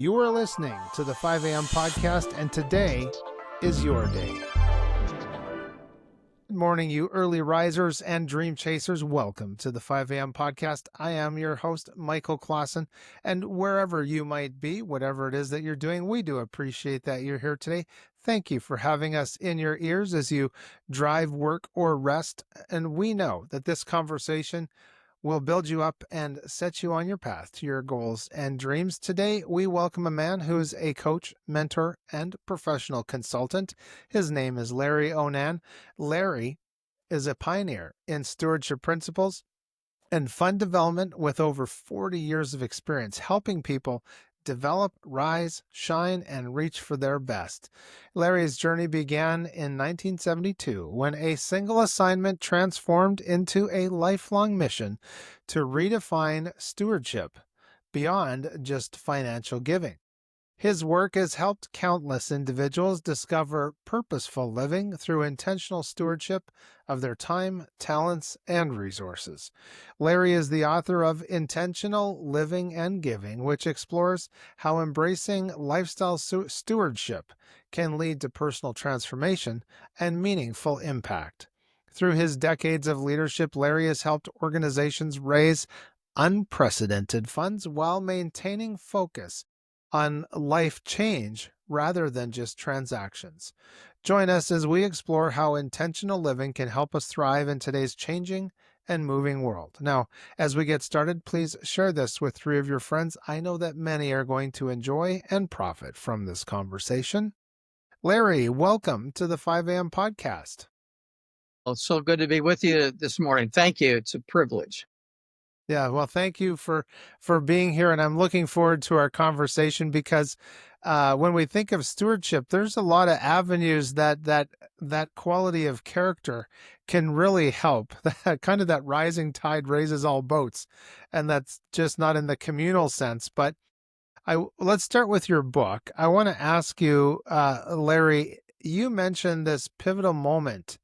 You are listening to the 5 a.m. podcast, and today is your day. Good morning, you early risers and dream chasers. Welcome to the 5 a.m. podcast. I am your host, Michael Klassen, and wherever you might be, whatever it is that you're doing, we do appreciate that you're here today. Thank you for having us in your ears as you drive, work, or rest, and we know that this conversation will build you up and set you on your path to your goals and dreams. Today, we welcome a man who is a coach, mentor, and professional consultant. His name is Larry Onan. Larry is a pioneer in stewardship principles and fund development with over 40 years of experience helping people develop, rise, shine, and reach for their best. Larry's journey began in 1972 when a single assignment transformed into a lifelong mission to redefine stewardship beyond just financial giving. His work has helped countless individuals discover purposeful living through intentional stewardship of their time, talents, and resources. Larry is the author of Intentional Living and Giving, which explores how embracing lifestyle stewardship can lead to personal transformation and meaningful impact. Through his decades of leadership, Larry has helped organizations raise unprecedented funds while maintaining focus on life change rather than just transactions. Join us as we explore how intentional living can help us thrive in today's changing and moving world. Now, as we get started, please share this with 3 of your friends. I know that many are going to enjoy and profit from this conversation. Larry, welcome to the 5 a.m. podcast. Well, it's so good to be with you this morning. Thank you. It's a privilege. Yeah, well, thank you for being here, and I'm looking forward to our conversation because when we think of stewardship, there's a lot of avenues that quality of character can really help. Kind of that rising tide raises all boats, and that's just not in the communal sense. But let's start with your book. I want to ask you, Larry, you mentioned this pivotal moment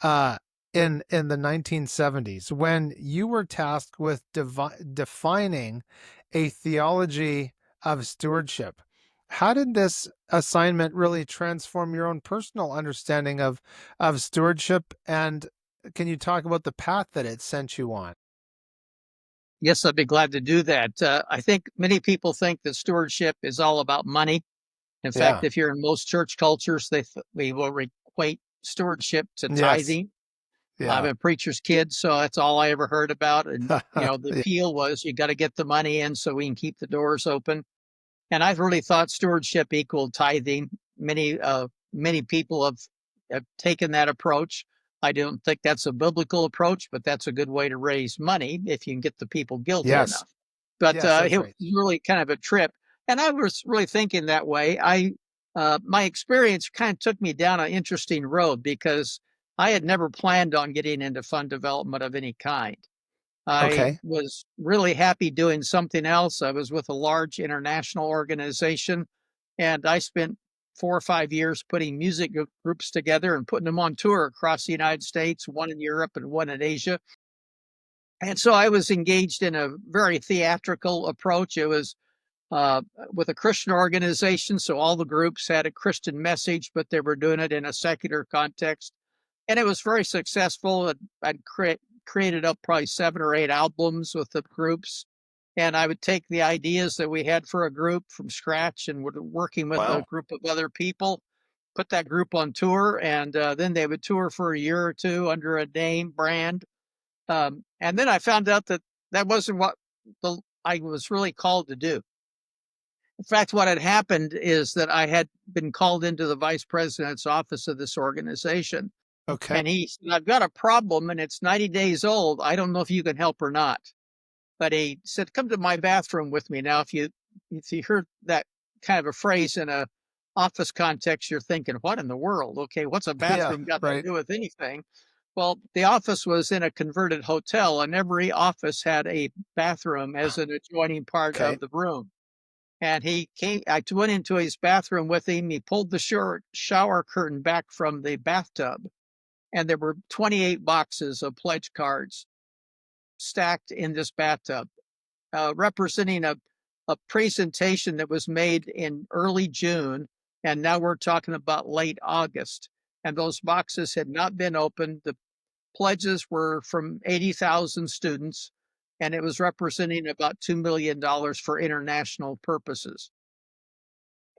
uh, in the 1970s when you were tasked with defining a theology of stewardship. How did this assignment really transform your own personal understanding of stewardship? And can you talk about the path that it sent you on? Yes, I'd be glad to do that. I think many people think that stewardship is all about money. In fact, Yeah. if you're in most church cultures, we will equate stewardship to Yes. tithing. I'm Yeah. a preacher's kid, so that's all I ever heard about. And, the Yeah. appeal was you got to get the money in so we can keep the doors open. And I've really thought stewardship equaled tithing. Many people have taken that approach. I don't think that's a biblical approach, but that's a good way to raise money if you can get the people guilty Yes. enough. But Yes, that's it was right. really kind of a trip, and I was really thinking that way. My experience kind of took me down an interesting road because I had never planned on getting into fund development of any kind. I Okay. was really happy doing something else. I was with a large international organization, and I spent 4 or 5 years putting music groups together and putting them on tour across the United States, one in Europe and one in Asia. And so I was engaged in a very theatrical approach. It was with a Christian organization, so all the groups had a Christian message, but they were doing it in a secular context, and it was very successful. I'd created up probably 7 or 8 albums with the groups, and I would take the ideas that we had for a group from scratch and would working with a Wow. group of other people, put that group on tour, and then they would tour for a year or two under a name brand. And then I found out that that wasn't what I was really called to do. In fact, what had happened is that I had been called into the vice president's office of this organization. Okay. And he said, I've got a problem and it's 90 days old. I don't know if you can help or not. But he said, come to my bathroom with me. Now, if you heard that kind of a phrase in a office context, you're thinking, what in the world? Okay, what's a Yeah, bathroom got to right. do with anything? Well, the office was in a converted hotel, and every office had a bathroom as an adjoining part Okay. of the room. And I went into his bathroom with him. He pulled the shower curtain back from the bathtub, and there were 28 boxes of pledge cards stacked in this bathtub, representing a presentation that was made in early June, and now we're talking about late August. And those boxes had not been opened. The pledges were from 80,000 students, and it was representing about $2 million for international purposes.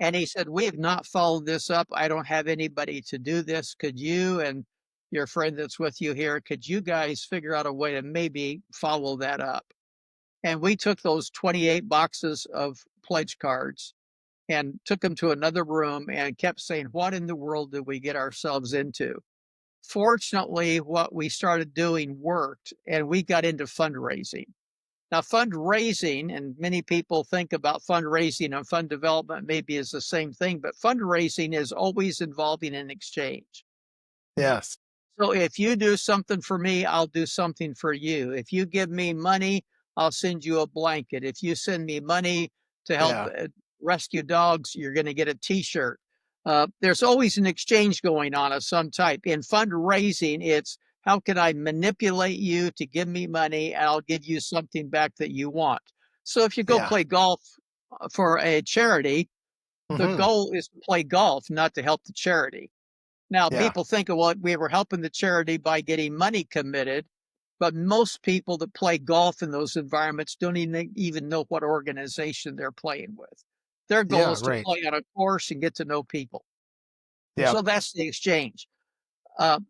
And he said, "We have not followed this up. I don't have anybody to do this. Could you and your friend that's with you here, could you guys figure out a way to maybe follow that up?" And we took those 28 boxes of pledge cards and took them to another room and kept saying, "What in the world did we get ourselves into?" Fortunately, what we started doing worked, and we got into fundraising. Now, fundraising, and many people think about fundraising and fund development maybe as the same thing, but fundraising is always involving an exchange. Yes. So if you do something for me, I'll do something for you. If you give me money, I'll send you a blanket. If you send me money to help Yeah. rescue dogs, you're going to get a t-shirt. There's always an exchange going on of some type. In fundraising, it's how can I manipulate you to give me money and I'll give you something back that you want. So if you go Yeah. play golf for a charity, the Hmm. goal is to play golf, not to help the charity. Now, Yeah. people think, well, we were helping the charity by getting money committed, but most people that play golf in those environments don't even know what organization they're playing with. Their goal Yeah. is to Right. play on a course and get to know people. Yep. So that's the exchange. Uh,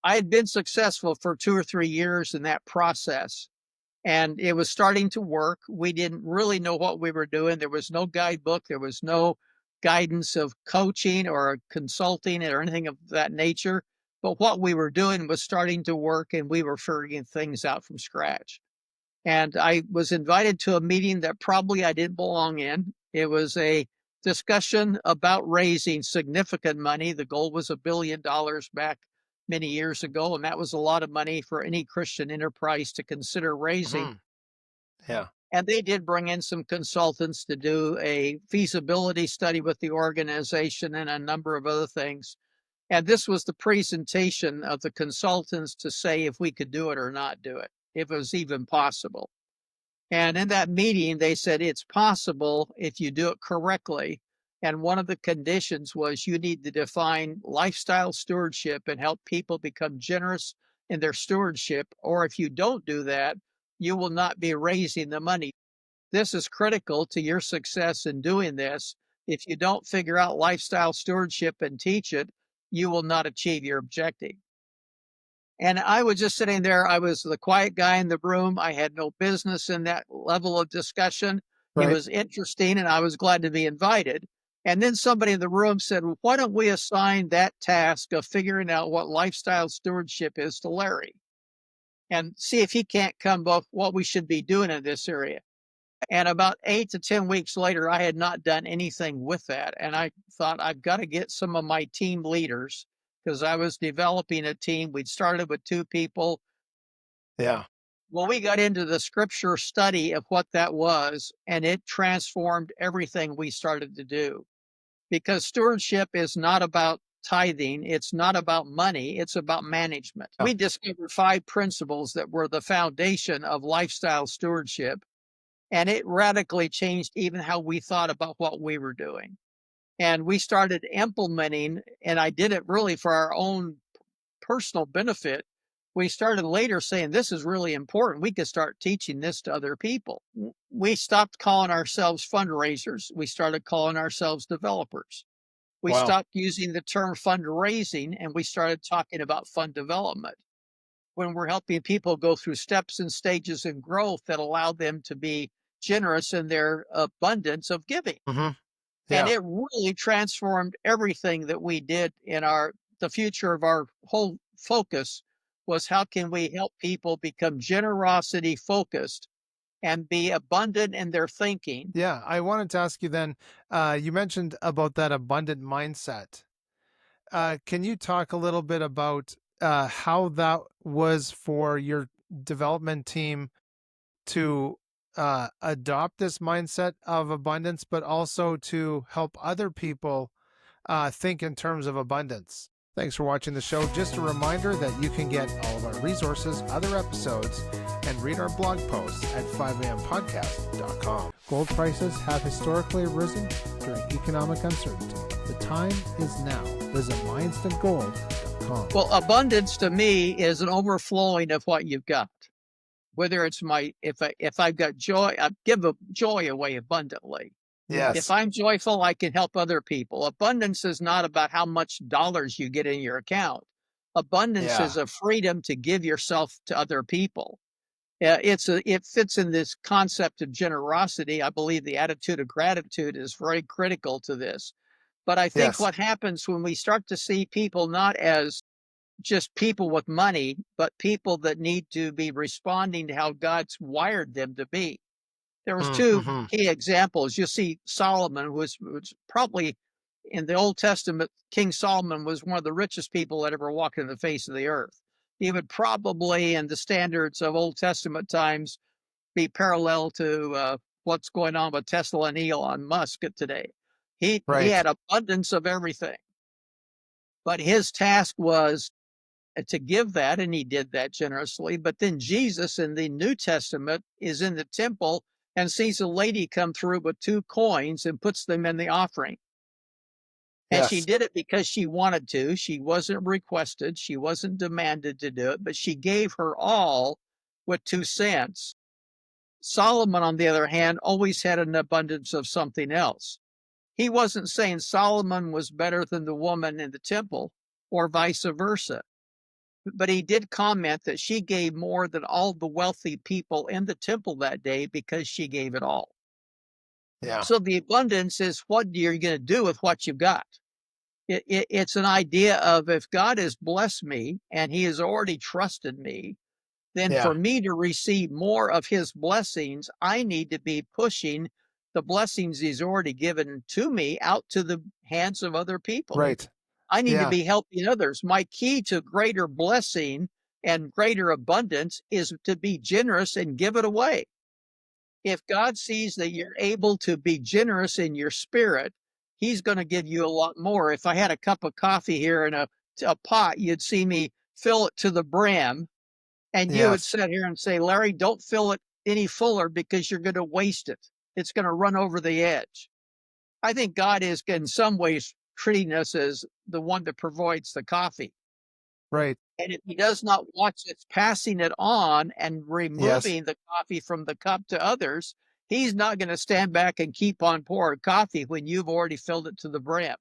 I had been successful for 2 or 3 years in that process, and it was starting to work. We didn't really know what we were doing. There was no guidebook, there was no guidance of coaching or consulting or anything of that nature. But what we were doing was starting to work, and we were figuring things out from scratch. And I was invited to a meeting that probably I didn't belong in. It was a discussion about raising significant money. The goal was $1 billion back many years ago, and that was a lot of money for any Christian enterprise to consider raising. Hmm. Yeah. And they did bring in some consultants to do a feasibility study with the organization and a number of other things. And this was the presentation of the consultants to say if we could do it or not do it, if it was even possible. And in that meeting, they said it's possible if you do it correctly. And one of the conditions was you need to define lifestyle stewardship and help people become generous in their stewardship. Or if you don't do that, you will not be raising the money. This is critical to your success in doing this. If you don't figure out lifestyle stewardship and teach it, you will not achieve your objective. And I was just sitting there. I was the quiet guy in the room. I had no business in that level of discussion. It Right. was interesting, and I was glad to be invited. And then somebody in the room said, "Well, why don't we assign that task of figuring out what lifestyle stewardship is to Larry and see if he can't come up with what we should be doing in this area?" And about 8 to 10 weeks later, I had not done anything with that. And I thought, I've got to get some of my team leaders because I was developing a team. We'd started with 2 people. Yeah. Well, we got into the scripture study of what that was, and it transformed everything we started to do. Because stewardship is not about tithing, it's not about money, it's about management. Yeah. We discovered 5 principles that were the foundation of lifestyle stewardship, and it radically changed even how we thought about what we were doing. And we started implementing, and I did it really for our own personal benefit. We started later saying, this is really important. We could start teaching this to other people. We stopped calling ourselves fundraisers. We started calling ourselves developers. We Wow. stopped using the term fundraising and we started talking about fund development when we're helping people go through steps and stages in growth that allow them to be generous in their abundance of giving. Hmm. And Yeah. it really transformed everything that we did in our the future of our whole focus was how can we help people become generosity focused and be abundant in their thinking. Yeah. I wanted to ask you then, you mentioned about that abundant mindset. Can you talk a little bit about how that was for your development team to adopt this mindset of abundance, but also to help other people think in terms of abundance? Thanks for watching the show. Just a reminder that you can get all of our resources, other episodes and read our blog posts at 5ampodcast.com. Gold prices have historically risen during economic uncertainty. The time is now. Visit myinstantgold.com. Well, abundance to me is an overflowing of what you've got. Whether it's if I've got joy, I give joy away abundantly. Yes. If I'm joyful, I can help other people. Abundance is not about how much dollars you get in your account. Abundance is a freedom to give yourself to other people. It fits in this concept of generosity. I believe the attitude of gratitude is very critical to this. But I think Yes. what happens when we start to see people not as just people with money, but people that need to be responding to how God's wired them to be. There was two Mm-hmm. key examples. You see, Solomon was probably in the Old Testament. King Solomon was one of the richest people that ever walked in the face of the earth. He would probably, in the standards of Old Testament times, be parallel to what's going on with Tesla and Elon Musk today. He Right. had abundance of everything, but his task was to give that, and he did that generously. But then Jesus in the New Testament is in the temple and sees a lady come through with 2 coins and puts them in the offering. And she Yes. did it because she wanted to. She wasn't requested, she wasn't demanded to do it, but she gave her all with 2 cents. Solomon, on the other hand, always had an abundance of something else. He wasn't saying Solomon was better than the woman in the temple or vice versa. But he did comment that she gave more than all the wealthy people in the temple that day because she gave it all. Yeah. So the abundance is what you're going to do with what you've got. It's an idea of if God has blessed me and he has already trusted me, then Yeah. for me to receive more of his blessings, I need to be pushing the blessings he's already given to me out to the hands of other people. Right. I need to Yeah. be helping others. My key to greater blessing and greater abundance is to be generous and give it away. If God sees that you're able to be generous in your spirit, he's going to give you a lot more. If I had a cup of coffee here in a pot, you'd see me fill it to the brim, and you would Yes. sit here and say, Larry, don't fill it any fuller because you're going to waste it. It's going to run over the edge. I think God is in some ways treating us as the one that provides the coffee. Right. And if he does not watch us passing it on and Yes. removing the coffee from the cup to others, he's not going to stand back and keep on pouring coffee when you've already filled it to the brim.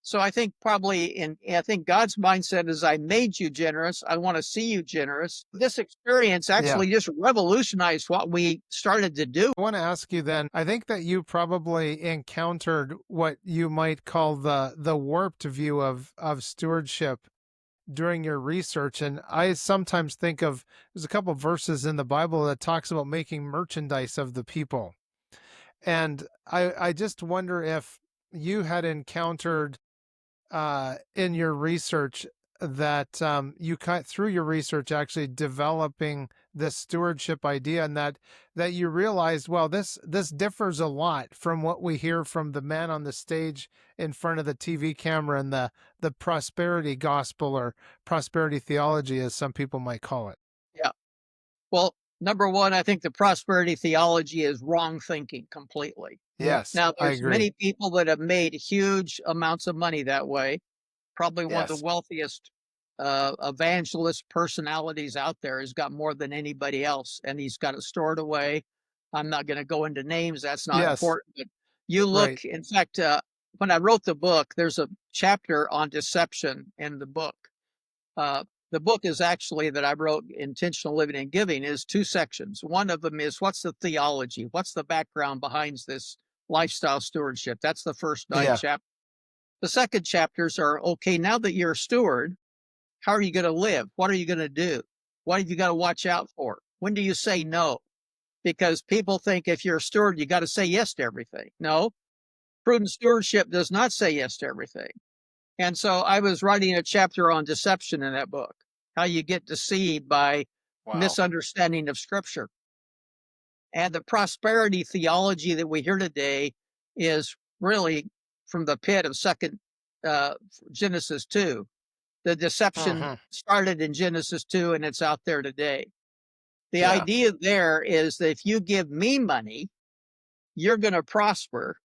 So I think I think God's mindset is I made you generous. I want to see you generous. This experience Yeah. actually just revolutionized what we started to do. I want to ask you then, I think that you probably encountered what you might call the warped view of stewardship during your research. And I sometimes think of there's a couple verses in the Bible that talks about making merchandise of the people. And I just wonder if you had encountered in your research that you cut through your research actually developing this stewardship idea, and that you realized, well, this differs a lot from what we hear from the man on the stage in front of the TV camera and the prosperity gospel or prosperity theology, as some people might call it. Yeah. Well, number one, I think the prosperity theology is wrong thinking completely. Yes, Now, I there's agree. many people that have made huge amounts of money that way. Probably one of the Yes. wealthiest evangelist personalities out there. Has got more than anybody else, and he's got it stored away. I'm not going to go into names. That's not Yes. important. But you Right. look, in fact, when I wrote the book, there's a chapter on deception in the book. Uh, the book is actually that I wrote, Intentional Living and Giving, is 2 sections. One of them is what's the theology? What's the background behind this lifestyle stewardship? That's the first 9 Yeah. chapters. The second chapters are, okay, now that you're a steward, how are you going to live? What are you going to do? What have you got to watch out for? When do you say no? Because people think if you're a steward, you got to say yes to everything. No, prudent stewardship does not say yes to everything. And so I was writing a chapter on deception in that book, how you get deceived by Wow. misunderstanding of scripture. And the prosperity theology that we hear today is really from the pit of second uh, Genesis 2. The deception Hmm. started in Genesis 2 and it's out there today. The Yeah. idea there is that if you give me money, you're going to prosper.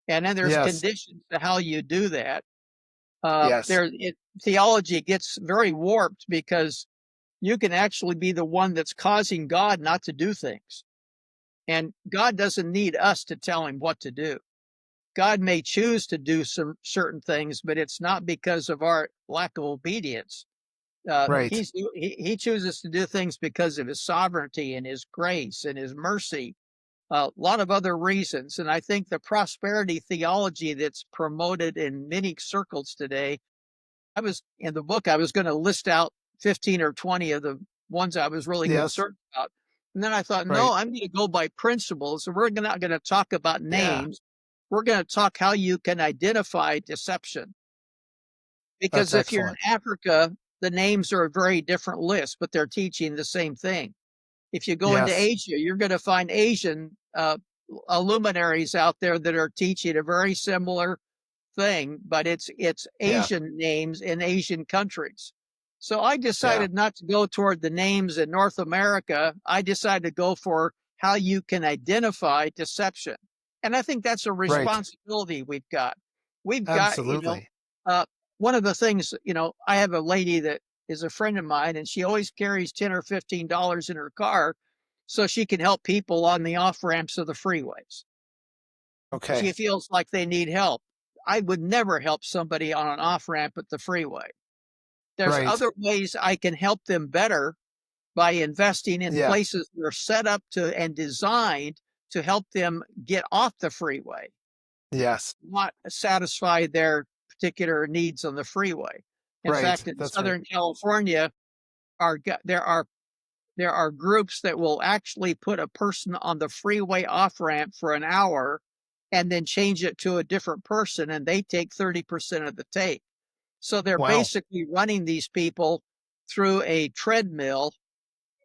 And then there's Yes. conditions to how you do that. Yes. Theology gets very warped because you can actually be the one that's causing God not to do things. And God doesn't need us to tell him what to do. God may choose to do some certain things, but it's not because of our lack of obedience. Right. He chooses to do things because of his sovereignty and his grace and his mercy, a lot of other reasons. And I think the prosperity theology that's promoted in many circles today, I was in the book, I was going to list out 15 or 20 of the ones I was really Yes. concerned about. And then I thought, no, Right. I'm going to go by principles. So we're not going to talk about Yeah. names. We're going to talk how you can identify deception. That's Because if you're in excellent. Africa, the names are a very different list, but they're teaching the same thing. If you go into Yes. Asia, you're going to find Asian luminaries out there that are teaching a very similar thing, but it's Yeah. Asian names in Asian countries. So I Yeah. decided not to go toward the names in North America. I decided to go for how you can identify deception. And I think that's a Right. responsibility we've got. We've got, Absolutely. uh, one of the things, I have a lady that is a friend of mine, and she always carries 10 or $15 in her car so she can help people on the off ramps of the freeways. She Okay. feels like they need help. I would never help somebody on an off ramp at the freeway. There's Right. other ways I can help them better by investing in Yeah. places that are set up to and designed to help them get off the freeway, Yes. not satisfy their particular needs on the freeway. In Right. fact, in That's right. Southern California, are there are groups that will actually put a person on the freeway off ramp for an hour and then change it to a different person, and they take 30% of the take. So they're Wow. basically running these people through a treadmill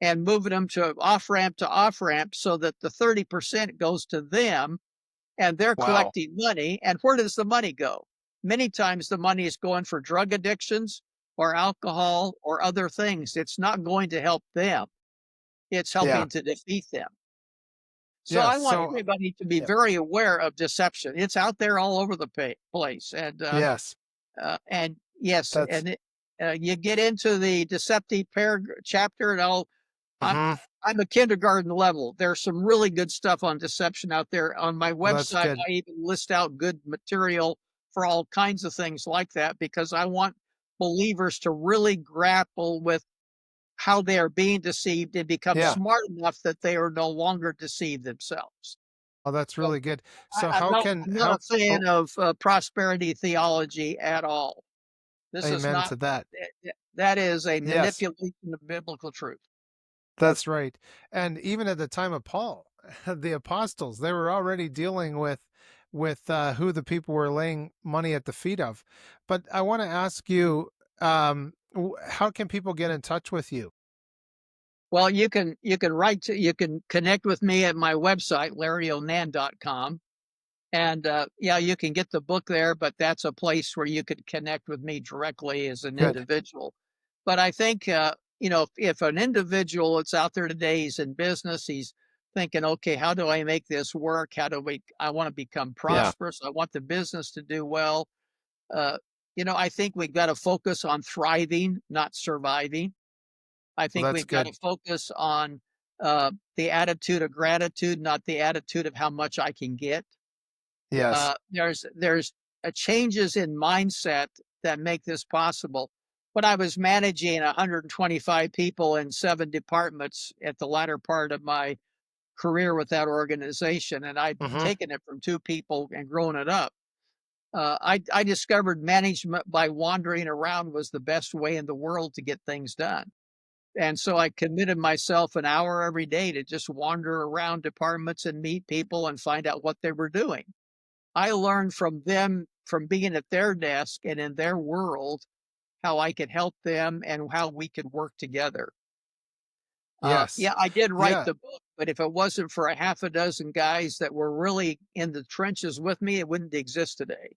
and moving them to off ramp so that the 30% goes to them and they're Wow. collecting money. And where does the money go? Many times the money is going for drug addictions or alcohol or other things. It's not going to help them, it's Yeah. helping to defeat them. So Yes. I want So, everybody to be yeah. very aware of deception. It's out there all over the place. Yes. And yes, That's, you get into the deceptive chapter, and I'm mhm. I'm a kindergarten level. There's some really good stuff on deception out there. On my Well, that's website, good. I even list out good material for all kinds of things like that because I want believers to really grapple with how they are being deceived and become Yeah. smart enough that they are no longer deceived themselves. Oh, that's So really good. I, So I'm how not can, I'm not how, a fan oh, of prosperity theology at all. This is amen not to that. that is a Yes. manipulation of biblical truth. That's right. And even at the time of Paul, the apostles, they were already dealing with who the people were laying money at the feet of. But I want to ask you, how can people get in touch with you? Well, you can connect with me at my website, larryonan.com. And yeah, you can get the book there, but that's a place where you could connect with me directly as an Good. individual. But I think, if an individual that's out there today, he's in business, he's thinking, okay, how do I make this work? I want to become Yeah. prosperous. I want the business to do well. Uh, I think we've got to focus on thriving, not surviving. I Well, think that's we've got good. to focus on the attitude of gratitude, not the attitude of how much I can get. Yes. There's changes in mindset that make this possible. When I was managing 125 people in 7 departments at the latter part of my career with that organization, and I'd Hmm. taken it from 2 people and grown it up. I discovered management by wandering around was the best way in the world to get things done. And so I committed myself an hour every day to just wander around departments and meet people and find out what they were doing. I learned from them, from being at their desk and in their world, how I could help them and how we could work together. Yes. Yeah, I did write Yeah. the book, but if it wasn't for a half a dozen guys that were really in the trenches with me, it wouldn't exist today.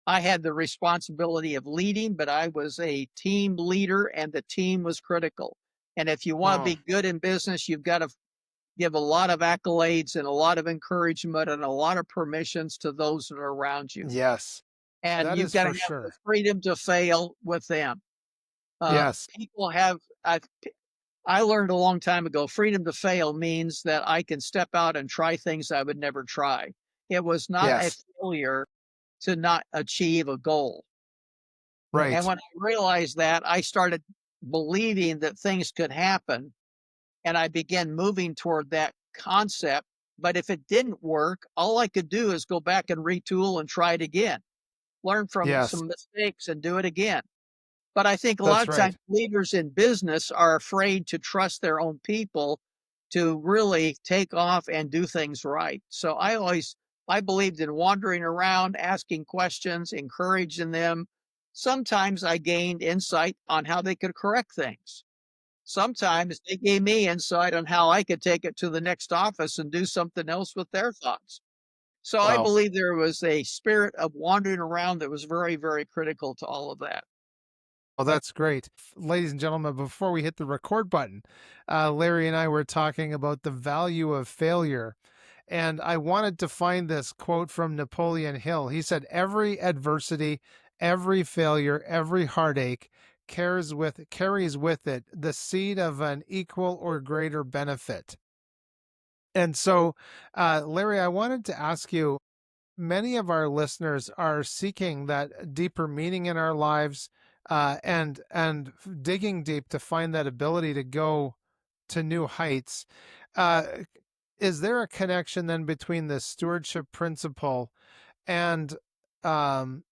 I had the responsibility of leading, but I was a team leader and the team was critical. And if you want to Hmm. be good in business, you've got to give a lot of accolades and a lot of encouragement and a lot of permissions to those that are around you. Yes, And that you've is got to for have the sure. freedom to fail with them. Yes, People have, I learned a long time ago, freedom to fail means that I can step out and try things I would never try. It was not a yes, failure to not achieve a goal. And right. when I realized that, I started believing that things could happen and I began moving toward that concept. But if it didn't work, all I could do is go back and retool and try it again, learn from Yes, some mistakes and do it again. But I think a lot that's of times right. leaders in business are afraid to trust their own people to really take off and do things right. So I believed in wandering around, asking questions, encouraging them. Sometimes I gained insight on how they could correct things. Sometimes they gave me insight on how I could take it to the next office and do something else with their thoughts. So I Wow. believe there was a spirit of wandering around that was very, very critical to all of that. Well, that's great. Ladies and gentlemen, before we hit the record button, Larry and I were talking about the value of failure. And I wanted to find this quote from Napoleon Hill. He said, "Every adversity, every failure, every heartache carries with it the seed of an equal or greater benefit." And so, Larry, I wanted to ask you, many of our listeners are seeking that deeper meaning in our lives, and digging deep to find that ability to go to new heights. Uh, is there a connection then between the stewardship principle and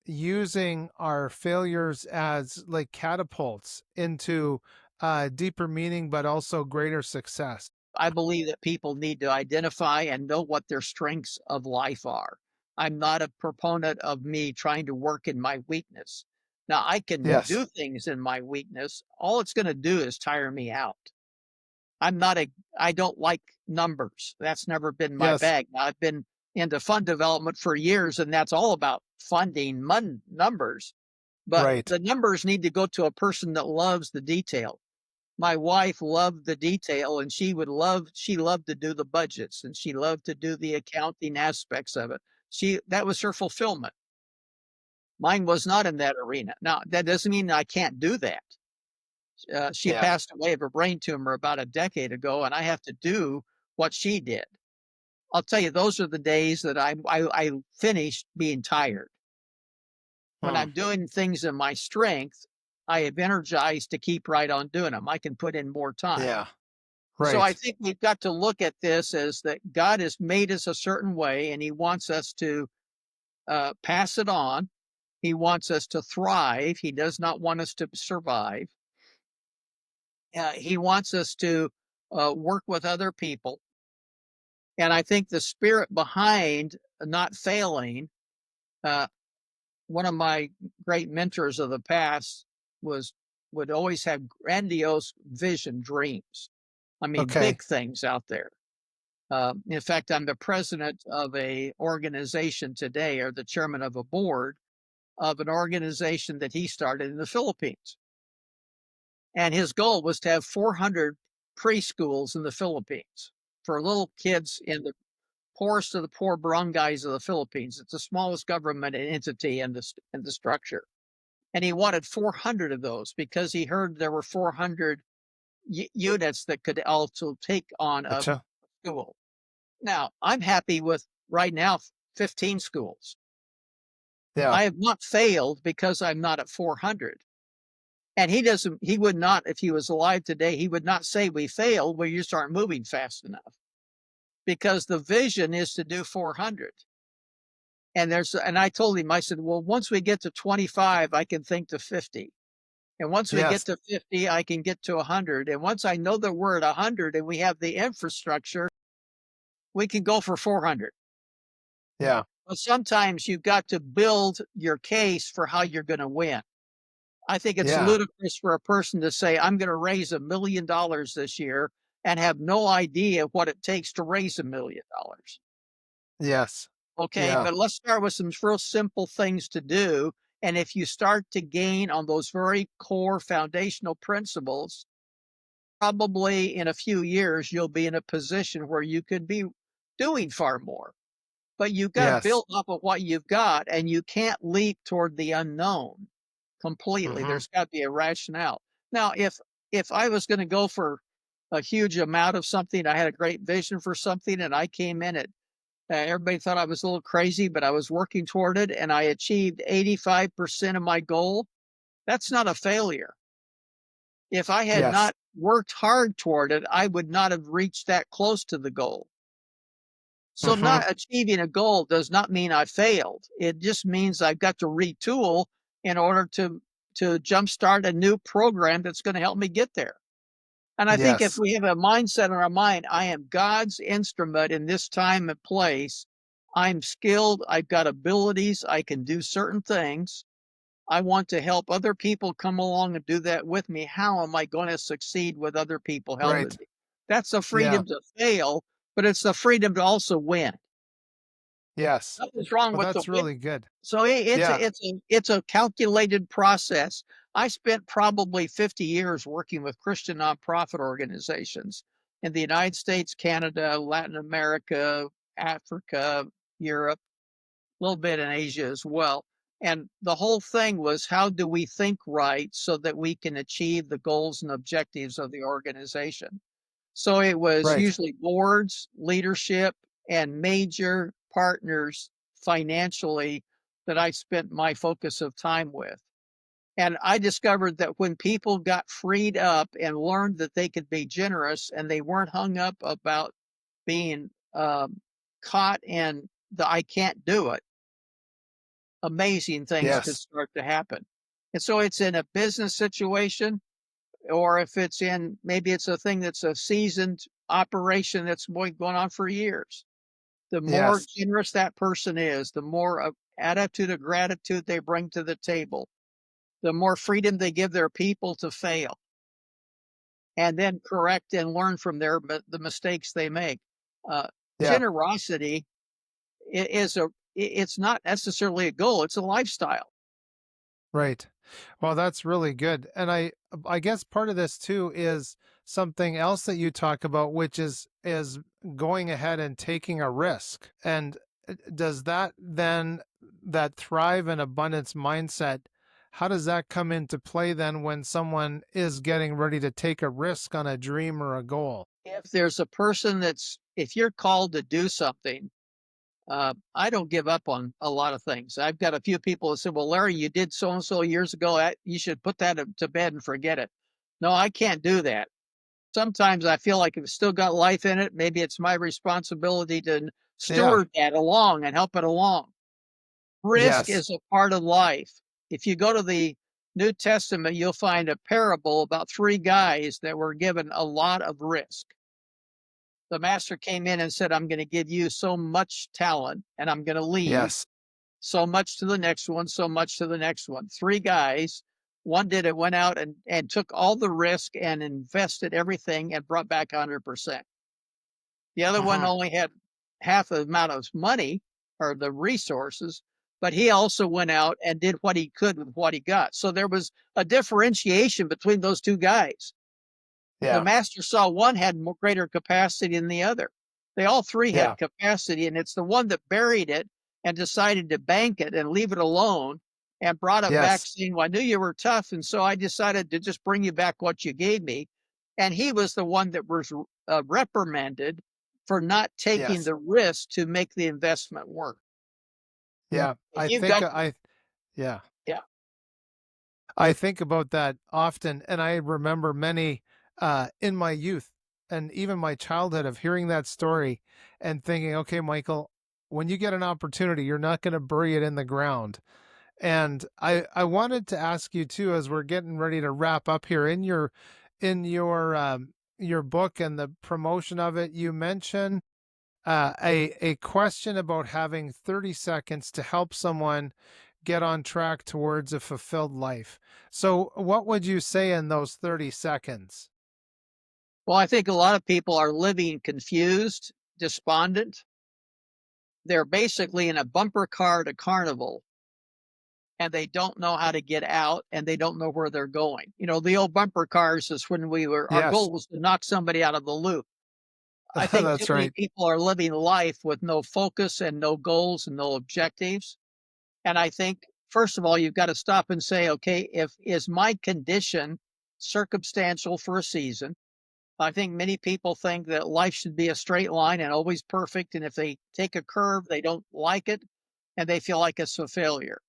using our failures as like catapults into deeper meaning, but also greater success? I believe that people need to identify and know what their strengths of life are. I'm not a proponent of me trying to work in my weakness. Now, I can Yes. do things in my weakness. All it's going to do is tire me out. I'm not a, I don't like numbers. That's never been my Yes. bag. Now, I've been into fund development for years, and that's all about funding numbers. But Right. the numbers need to go to a person that loves the detail. My wife loved the detail and she loved to do the budgets and she loved to do the accounting aspects of it. That was her fulfillment. Mine was not in that arena. Now, that doesn't mean I can't do that. She Yeah. passed away of a brain tumor about a decade ago, and I have to do what she did. I'll tell you, those are the days that I finished being tired. When Hmm. I'm doing things in my strength, I have energized to keep right on doing them. I can put in more time. Yeah. So I Right. think we've got to look at this as that God has made us a certain way, and He wants us to pass it on. He wants us to thrive. He does not want us to survive. He wants us to work with other people. And I think the spirit behind not failing, uh, one of my great mentors of the past was would always have grandiose vision dreams. I mean, Okay. big things out there. In fact, I'm the president of a organization today, or the chairman of a board of an organization that he started in the Philippines. And his goal was to have 400 preschools in the Philippines for little kids in the poorest of the poor barangays of the Philippines. It's the smallest government entity in the structure. And he wanted 400 of those because he heard there were 400 units that could also take on a Gotcha. school. Now, I'm happy with right now 15 schools. Yeah. I have not failed because I'm not at 400. And he would not, if he was alive today, he would not say we failed where you start moving fast enough because the vision is to do 400. And I told him, I said, well, once we get to 25, I can think to 50. And once we get Yes. to 50, I can get to 100. And once I know that we're at 100 and we have the infrastructure, we can go for 400. Yeah. But sometimes you've got to build your case for how you're going to win. I think it's Yeah. ludicrous for a person to say, I'm going to raise $1 million this year and have no idea what it takes to raise $1 million. Yes. Okay, Yeah. but let's start with some real simple things to do. And if you start to gain on those very core foundational principles, probably in a few years, you'll be in a position where you could be doing far more. But you've got to Yes. build up of what you've got, and you can't leap toward the unknown completely. Hmm. There's got to be a rationale. Now, if I was going to go for a huge amount of something, I had a great vision for something, and I came in at everybody thought I was a little crazy, but I was working toward it, and I achieved 85% of my goal. That's not a failure. If I had Yes. not worked hard toward it, I would not have reached that close to the goal. So Hmm. not achieving a goal does not mean I failed. It just means I've got to retool in order to jumpstart a new program that's going to help me get there. And I think if Yes. we have a mindset in our mind, I am God's instrument in this time and place. I'm skilled. I've got abilities. I can do certain things. I want to help other people come along and do that with me. How am I going to succeed with other people helping Right. me? That's the Yeah. freedom to fail, but it's the freedom to also win. Yes. Nothing's wrong Well, with the that's win. really good. So Yeah. it's a calculated process. I spent probably 50 years working with Christian nonprofit organizations in the United States, Canada, Latin America, Africa, Europe, a little bit in Asia as well. And the whole thing was, how do we think right so that we can achieve the goals and objectives of the organization? So it was Right. usually boards, leadership, and major partners financially that I spent my focus of time with. And I discovered that when people got freed up and learned that they could be generous and they weren't hung up about being caught in the I can't do it, amazing things could Yes. start to happen. And so it's in a business situation, or if it's in maybe it's a thing that's a seasoned operation that's going on for years. The more Yes. generous that person is, the more attitude of gratitude they bring to the table, the more freedom they give their people to fail and then correct and learn from the mistakes they make. Uh, Yeah. Generosity is it's not necessarily a goal; it's a lifestyle. Right. Well, that's really good. And I guess part of this too is something else that you talk about, which is going ahead and taking a risk. And does that then that thrive and abundance mindset, how does that come into play then when someone is getting ready to take a risk on a dream or a goal? If there's a person if you're called to do something, I don't give up on a lot of things. I've got a few people that said, "Well, Larry, you did so and so years ago. You should put that to bed and forget it." No, I can't do that. Sometimes I feel like it's still got life in it. Maybe it's my responsibility to Yeah. steward that along and help it along. Risk Yes. is a part of life. If you go to the New Testament, you'll find a parable about three guys that were given a lot of risk. The master came in and said, I'm going to give you so much talent and I'm going to leave Yes. so much to the next one, so much to the next one. Three guys, one did it, went out and took all the risk and invested everything and brought back 100%. The other one Hmm. only had half the amount of money or the resources, but he also went out and did what he could with what he got. So there was a differentiation between those two guys. The Yeah. master saw one had more greater capacity than the other. They all three Yeah. had capacity, and it's the one that buried it and decided to bank it and leave it alone and brought it back Yes. saying, well, I knew you were tough, and so I decided to just bring you back what you gave me. And he was the one that was reprimanded for not taking Yes. the risk to make the investment work. Yeah. If you've got, Yeah. yeah, I think about that often, and I remember many in my youth and even my childhood of hearing that story and thinking, okay, Michael, when you get an opportunity, you're not going to bury it in the ground. And I wanted to ask you too, as we're getting ready to wrap up here in your book and the promotion of it, you mention a question about having 30 seconds to help someone get on track towards a fulfilled life. So, what would you say in those 30 seconds? well, I think a lot of people are living confused, despondent. They're basically in a bumper car to carnival and they don't know how to get out and they don't know where they're going. The old bumper cars is when our Yes. goal was to knock somebody out of the loop. I think too That's many right. people are living life with no focus and no goals and no objectives. And I think, first of all, you've got to stop and say, okay, if is my condition circumstantial for a season? I think many people think that life should be a straight line and always perfect. And if they take a curve, they don't like it and they feel like it's a failure.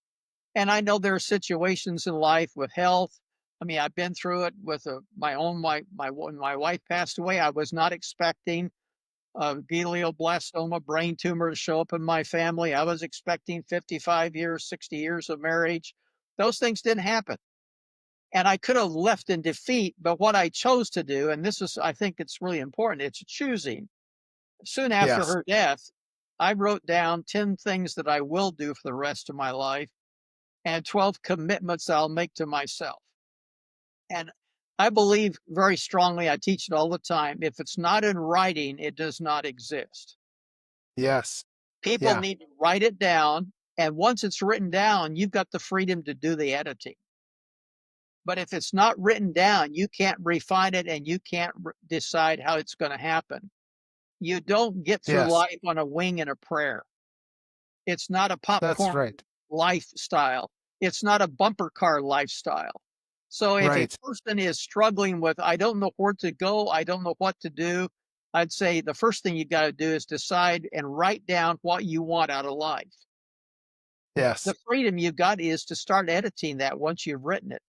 And I know there are situations in life with health. I mean, I've been through it with when my wife passed away. I was not expecting a glioblastoma brain tumor to show up in my family. I was expecting 55 years, 60 years of marriage. Those things didn't happen. And I could have left in defeat, but what I chose to do, and this is, I think it's really important, it's choosing. Soon after Yes. her death, I wrote down 10 things that I will do for the rest of my life and 12 commitments I'll make to myself. And I believe very strongly, I teach it all the time. If it's not in writing, it does not exist. Yes. People Yeah. need to write it down. And once it's written down, you've got the freedom to do the editing. But if it's not written down, you can't refine it and you can't decide how it's going to happen. You don't get through Yes. life on a wing and a prayer. It's not a That's popcorn right. lifestyle. It's not a bumper car lifestyle. So if a Right. person is struggling with, I don't know where to go, I don't know what to do, I'd say the first thing you got to do is decide and write down what you want out of life. The Yes. freedom you've got is to start editing that once you've written it.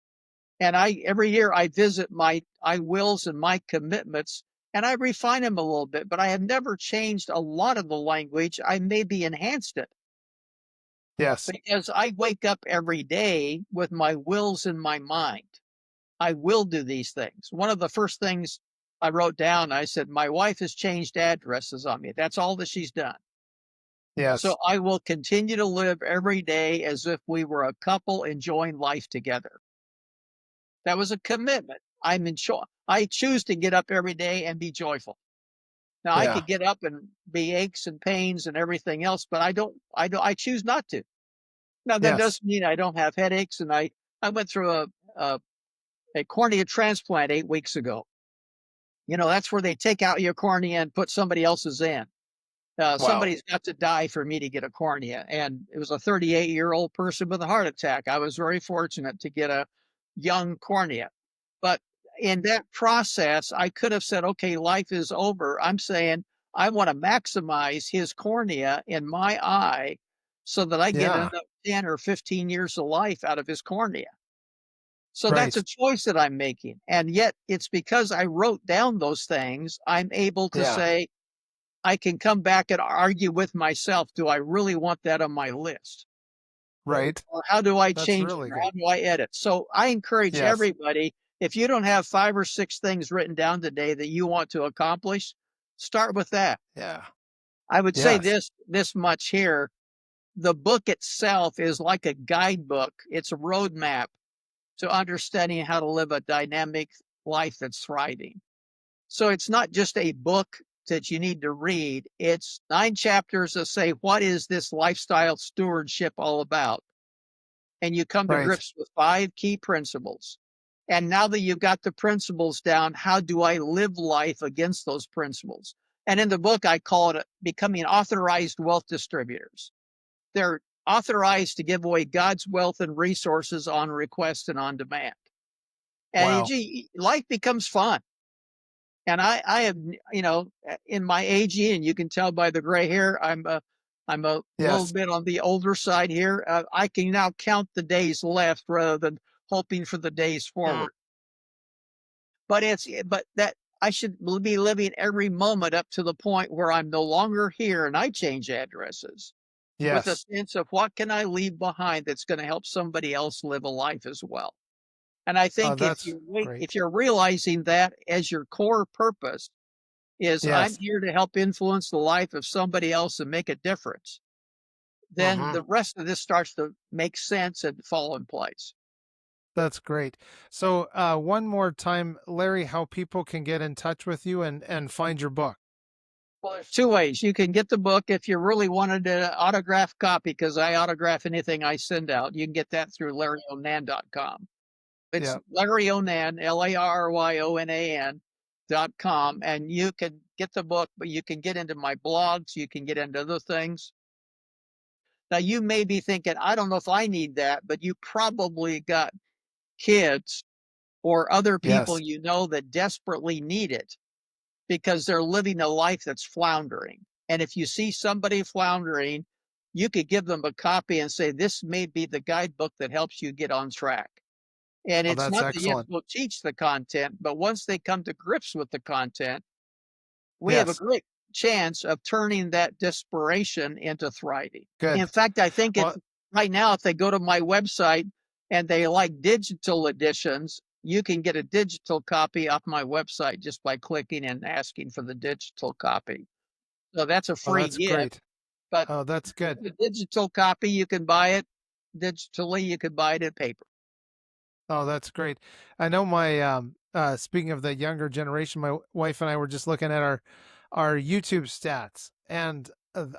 And every year I visit my I wills and my commitments and I refine them a little bit, but I have never changed a lot of the language. I maybe enhanced it Yes. because I wake up every day with my wills in my mind. I will do these things. One of the first things I wrote down, I said, my wife has changed addresses on me. That's all that she's done. So Yes. I will continue to live every day as if we were a couple enjoying life together. That was a commitment. I choose to get up every day and be joyful. Now I Yeah. could get up and be aches and pains and everything else, but I choose not to. Now that Yes. doesn't mean I don't have headaches, and I went through a a cornea transplant 8 weeks ago. That's where they take out your cornea and put somebody else's in. Wow. Somebody's got to die for me to get a cornea, and it was a 38-year-old person with a heart attack. I was very fortunate to get a young cornea, but in that process, I could have said, "Okay, life is over." I'm saying I want to maximize his cornea in my eye, so that I get Yeah. another 10 or 15 years of life out of his cornea. So that's a Right. choice that I'm making. And yet it's because I wrote down those things, I'm able to Yeah. say, I can come back and argue with myself. Do I really want that on my list? Right. Or how do I That's change it? really Or how good. do I edit? So I encourage Yes. everybody, if you don't have 5 or 6 things written down today that you want to accomplish, start with that. Yeah. I would say Yes. this much here. The book itself is like a guidebook. It's a roadmap to understanding how to live a dynamic life that's thriving. So it's not just a book that you need to read. It's 9 chapters that say, what is this lifestyle stewardship all about? And you come to Right. grips with 5 key principles. And now that you've got the principles down, how do I live life against those principles? And in the book, I call it becoming authorized wealth distributors. They're authorized to give away God's wealth and resources on request and on demand. And Wow. gee, life becomes fun. And I have, in my aging, and you can tell by the gray hair, I'm a little Yes. bit on the older side here. I can now count the days left rather than hoping for the days Mm. forward. But that I should be living every moment up to the point where I'm no longer here and I change addresses with a Yes. sense of what can I leave behind that's going to help somebody else live a life as well. And I Oh, think that's if great. you're realizing that as your core purpose is I'm Yes. here to help influence the life of somebody else and make a difference, then Hmm. the rest of this starts to make sense and fall in place. That's great. So, one more time, Larry, how people can get in touch with you and find your book. Well, there's two ways. You can get the book if you really wanted an autographed copy, because I autograph anything I send out. You can get that through larryonan.com. It's Yeah. Larry Onan, LARYONAN.com, and you can get the book, but you can get into my blogs, you can get into other things. Now, you may be thinking, I don't know if I need that, but you probably got kids or other people Yes. you know that desperately need it because they're living a life that's floundering. And if you see somebody floundering, you could give them a copy and say, this may be the guidebook that helps you get on track. And Oh, it's that's not that you have excellent. to teach the content, but once they come to grips with the content, we have a Yes. great chance of turning that desperation into thriving. In Good. fact, I think if Well, right now, if they go to my website and they like digital editions, you can get a digital copy off my website just by clicking and asking for the digital copy. So that's a oh, free that's gift. great. But Oh, that's good. the digital copy, you can buy it digitally, you could buy it in paper. Oh, that's great. I know my speaking of the younger generation, my wife and I were just looking at our YouTube stats, and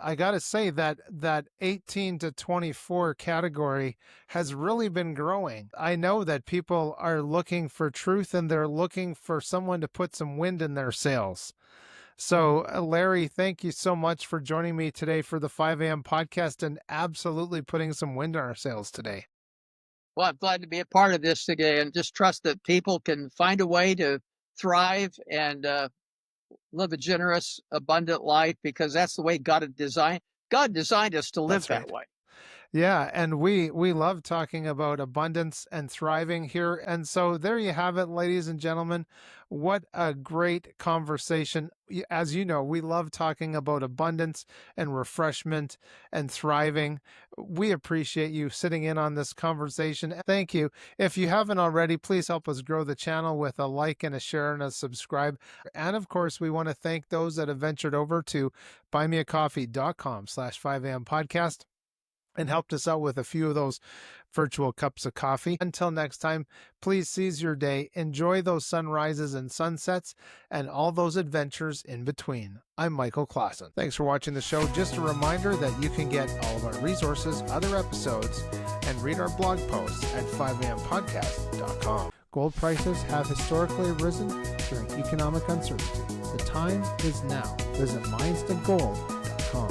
I got to say that that 18 to 24 category has really been growing. I know that people are looking for truth and they're looking for someone to put some wind in their sails. So, Larry, thank you so much for joining me today for the 5 a.m. podcast and absolutely putting some wind in our sails today. Well, I'm glad to be a part of this today, and just trust that people can find a way to thrive and live a generous, abundant life, because that's the way God designed. God designed us to live That's that right. way. Yeah, and we love talking about abundance and thriving here. And so there you have it, ladies and gentlemen. What a great conversation. As you know, we love talking about abundance and refreshment and thriving. We appreciate you sitting in on this conversation. Thank you. If you haven't already, please help us grow the channel with a like and a share and a subscribe. And of course, we want to thank those that have ventured over to buymeacoffee.com/5am podcast and helped us out with a few of those virtual cups of coffee. Until next time, please seize your day, enjoy those sunrises and sunsets, and all those adventures in between. I'm Michael Klassen. Thanks for watching the show. Just a reminder that you can get all of our resources, other episodes, and read our blog posts at 5ampodcast.com. Gold prices have historically risen during economic uncertainty. The time is now. Visit mindstedgold.com